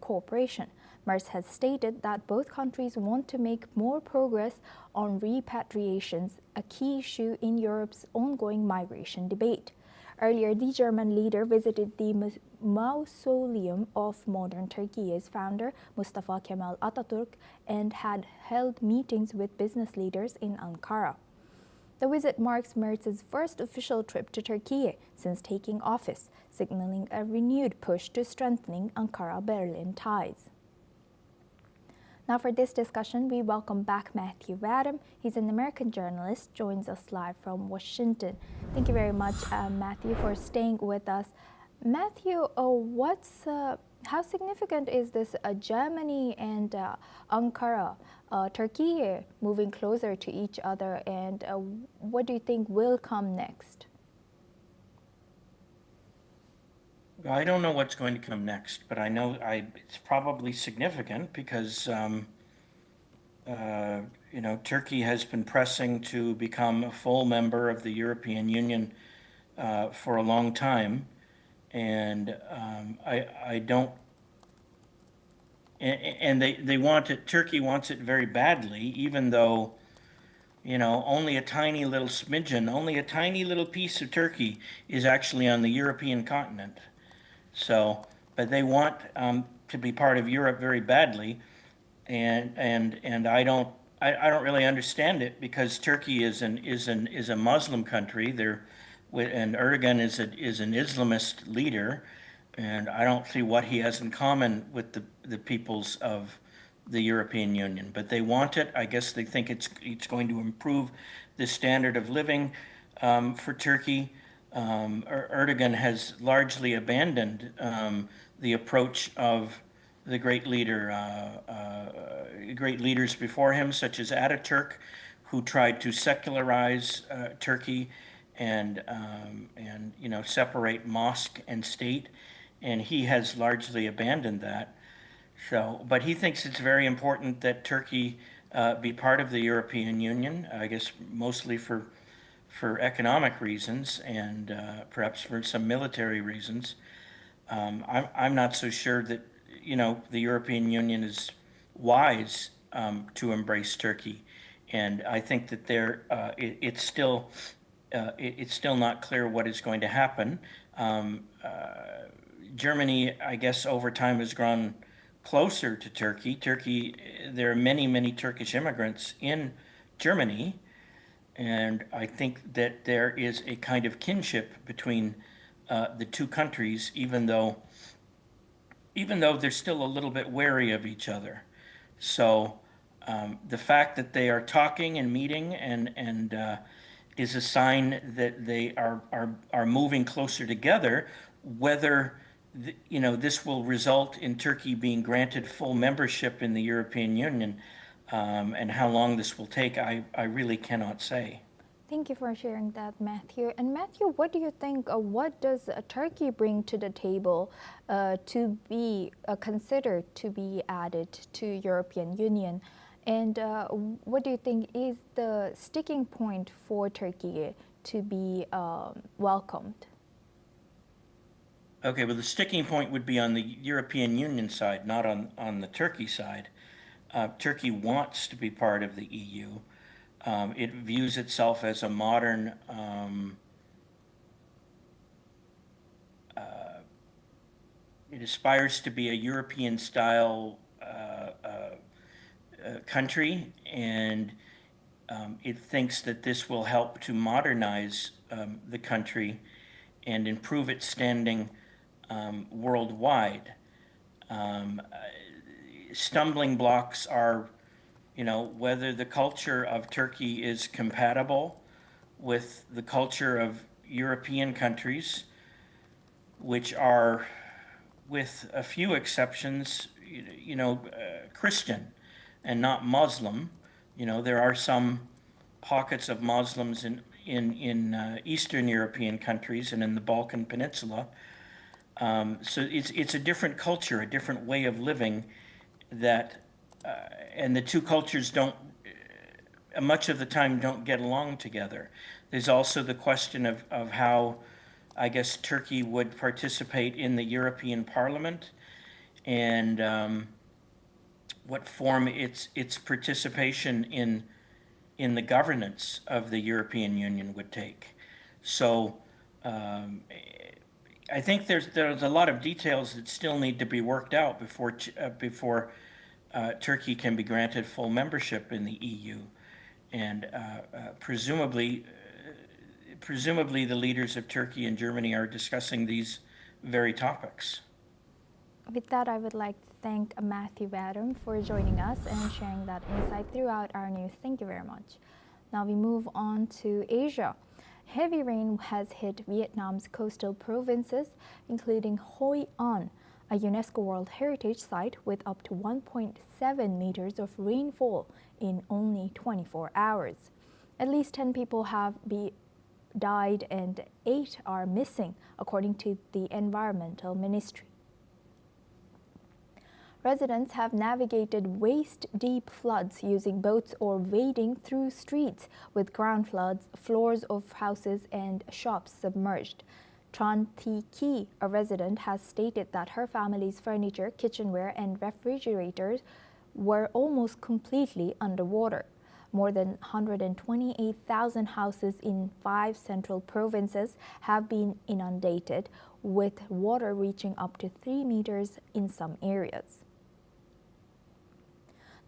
cooperation. Merz has stated that both countries want to make more progress on repatriations, a key issue in Europe's ongoing migration debate. Earlier, the German leader visited the mausoleum of modern Turkey's founder, Mustafa Kemal Atatürk, and had held meetings with business leaders in Ankara. The visit marks Merz's first official trip to Turkey since taking office, signaling a renewed push to strengthening Ankara-Berlin ties. Now for this discussion, we welcome back Matthew Vadam. He's an American journalist, joins us live from Washington. Thank you very much, Matthew, for staying with us. Matthew, how significant is this Germany and Ankara, Turkey moving closer to each other, and what do you think will come next? I don't know what's going to come next, but I know it's probably significant because, Turkey has been pressing to become a full member of the European Union for a long time. And I don't, and they want it, Turkey wants it very badly, even though, only a tiny little smidgen, only a tiny little piece of Turkey is actually on the European continent. So, but they want to be part of Europe very badly, and I don't really understand it because Turkey is a Muslim country. And Erdogan is an Islamist leader, and I don't see what he has in common with the peoples of the European Union. But they want it. I guess they think it's going to improve the standard of living for Turkey. Erdogan has largely abandoned the approach of the great leaders before him, such as Ataturk, who tried to secularize Turkey and separate mosque and state, and he has largely abandoned that. So, but he thinks it's very important that Turkey be part of the European Union. I guess mostly for economic reasons and perhaps for some military reasons. I'm not so sure that the European Union is wise to embrace Turkey, and I think that it's still not clear what is going to happen. Germany, I guess, over time has grown closer to Turkey. There are many Turkish immigrants in Germany. And I think that there is a kind of kinship between the two countries, even though they're still a little bit wary of each other. So the fact that they are talking and meeting and is a sign that they are moving closer together. Whether this will result in Turkey being granted full membership in the European Union. And how long this will take, I really cannot say. Thank you for sharing that, Matthew. And Matthew, what do you think, what does Turkey bring to the table to be considered to be added to European Union? And what do you think is the sticking point for Turkey to be welcomed? Okay, well, the sticking point would be on the European Union side, not on the Turkey side. Turkey wants to be part of the EU. It views itself as a modern it aspires to be a European-style country, and it thinks that this will help to modernize the country and improve its standing worldwide. Stumbling blocks are, whether the culture of Turkey is compatible with the culture of European countries, which are, with a few exceptions, Christian and not Muslim. There are some pockets of Muslims in Eastern European countries and in the Balkan Peninsula. So it's a different culture, a different way of living that, and the two cultures much of the time don't get along together. There's also the question of how, I guess, Turkey would participate in the European Parliament. and what form its participation in the governance of the European Union would take. So um, I think there's a lot of details that still need to be worked out before Turkey can be granted full membership in the EU, and presumably the leaders of Turkey and Germany are discussing these very topics. With that, I would like to thank Matthew Adam for joining us and sharing that insight throughout our news. Thank you very much. Now we move on to Asia. Heavy rain has hit Vietnam's coastal provinces, including Hoi An, a UNESCO World Heritage Site with up to 1.7 meters of rainfall in only 24 hours. At least 10 people have died and 8 are missing, according to the Environmental Ministry. Residents have navigated waist-deep floods using boats or wading through streets, with ground floods, floors of houses and shops submerged. Tran Thi Ki, a resident, has stated that her family's furniture, kitchenware and refrigerators were almost completely underwater. More than 128,000 houses in 5 central provinces have been inundated, with water reaching up to 3 meters in some areas.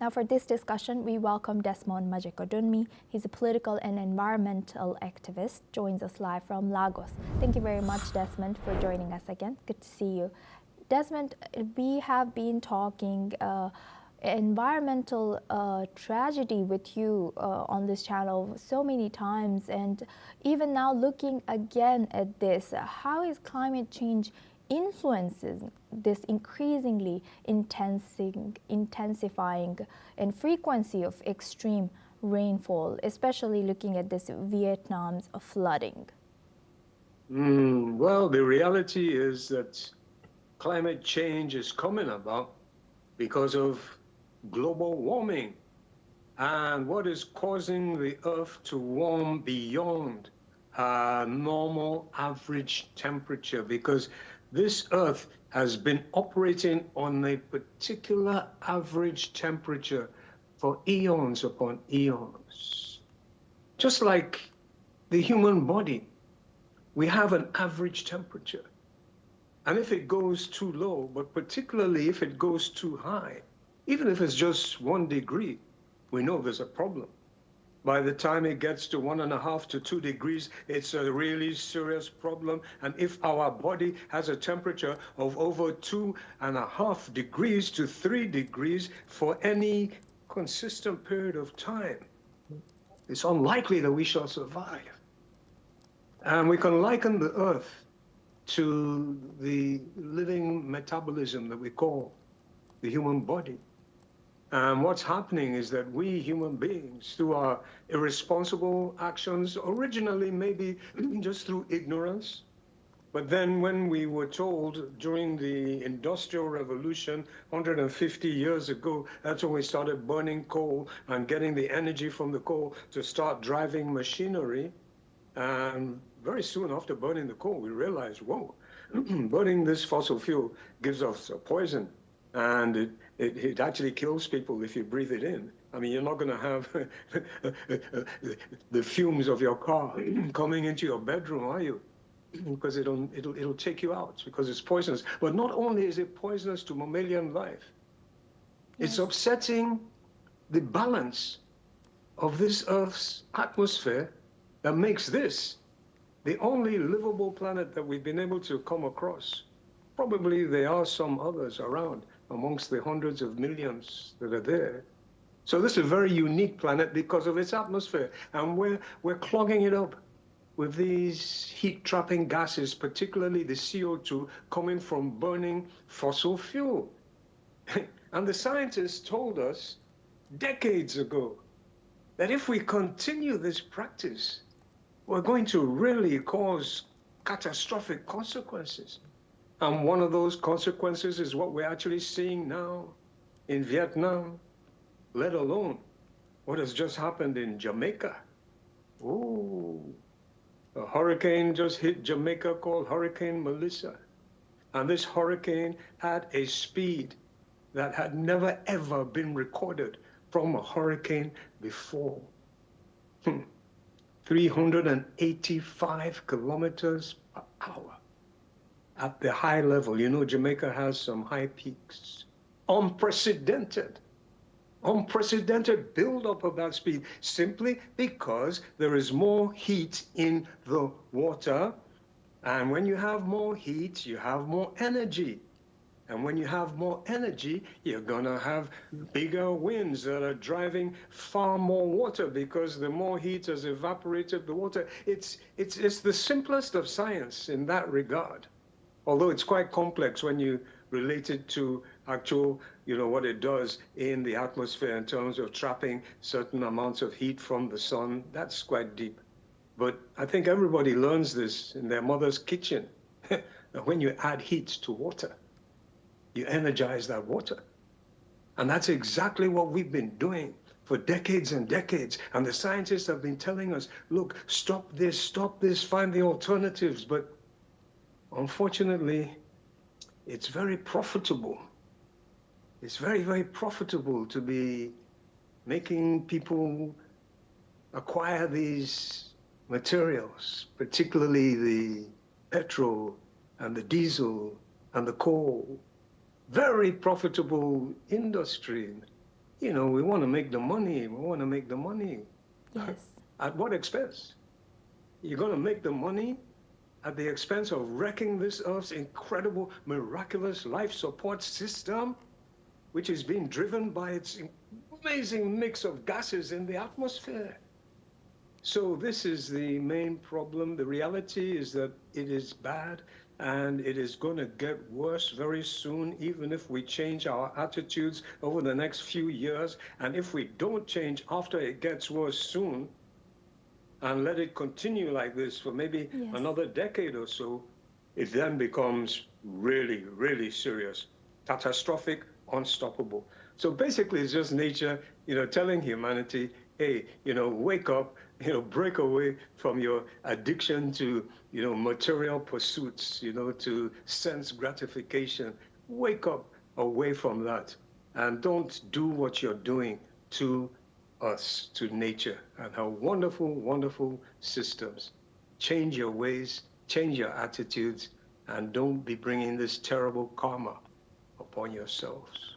Now for this discussion, we welcome Desmond Majekodunmi. He's a political and environmental activist, joins us live from Lagos. Thank you very much, Desmond, for joining us again. Good to see you. Desmond, we have been talking environmental tragedy with you on this channel so many times, and even now looking again at this, how is climate change influences this increasingly intensifying and frequency of extreme rainfall, especially looking at this Vietnam's flooding? Well, the reality is that climate change is coming about because of global warming, and what is causing the Earth to warm beyond normal average temperature, because this Earth has been operating on a particular average temperature for eons upon eons. Just like the human body, we have an average temperature. And if it goes too low, but particularly if it goes too high, even if it's just 1 degree, we know there's a problem. By the time it gets to 1.5 to 2 degrees, it's a really serious problem. And if our body has a temperature of over 2.5 degrees to 3 degrees for any consistent period of time, it's unlikely that we shall survive. And we can liken the Earth to the living metabolism that we call the human body. And what's happening is that we human beings, through our irresponsible actions, originally maybe just through ignorance, but then when we were told during the Industrial Revolution 150 years ago, that's when we started burning coal and getting the energy from the coal to start driving machinery. And very soon after burning the coal, we realized, whoa, burning this fossil fuel gives us a poison. And it actually kills people if you breathe it in. I mean, you're not going to have the fumes of your car coming into your bedroom, are you? Because it'll take you out, because it's poisonous. But not only is it poisonous to mammalian life, yes, it's upsetting the balance of this Earth's atmosphere that makes this the only livable planet that we've been able to come across. Probably there are some others around amongst the hundreds of millions that are there. So this is a very unique planet because of its atmosphere. And we're clogging it up with these heat-trapping gases, particularly the CO2 coming from burning fossil fuel. And the scientists told us decades ago that if we continue this practice, we're going to really cause catastrophic consequences. And one of those consequences is what we're actually seeing now in Vietnam, let alone what has just happened in Jamaica. Oh, a hurricane just hit Jamaica called Hurricane Melissa. And this hurricane had a speed that had never, ever been recorded from a hurricane before. 385 kilometers per hour at the high level. You know, Jamaica has some high peaks. Unprecedented. Unprecedented buildup of that speed simply because there is more heat in the water. And when you have more heat, you have more energy. And when you have more energy, you're going to have bigger winds that are driving far more water because the more heat has evaporated the water. It's the simplest of science in that regard, although it's quite complex when you relate it to actual, what it does in the atmosphere in terms of trapping certain amounts of heat from the sun. That's quite deep. But I think everybody learns this in their mother's kitchen. When you add heat to water, you energize that water. And that's exactly what we've been doing for decades and decades. And the scientists have been telling us, look, stop this, find the alternatives. But unfortunately, it's very profitable. It's very, very profitable to be making people acquire these materials, particularly the petrol and the diesel and the coal. Very profitable industry. We want to make the money. Yes. At what expense? You're going to make the money at the expense of wrecking this Earth's incredible, miraculous life support system, which is being driven by its amazing mix of gases in the atmosphere. So this is the main problem. The reality is that it is bad, and it is going to get worse very soon, even if we change our attitudes over the next few years. And if we don't change after it gets worse soon, and let it continue like this for maybe another decade or so, it then becomes really, really serious, catastrophic, unstoppable. So basically, it's just nature, telling humanity, hey, wake up, break away from your addiction to, material pursuits, to sense gratification. Wake up away from that and don't do what you're doing to us, to nature and her wonderful, wonderful systems. Change your ways, change your attitudes, and don't be bringing this terrible karma upon yourselves.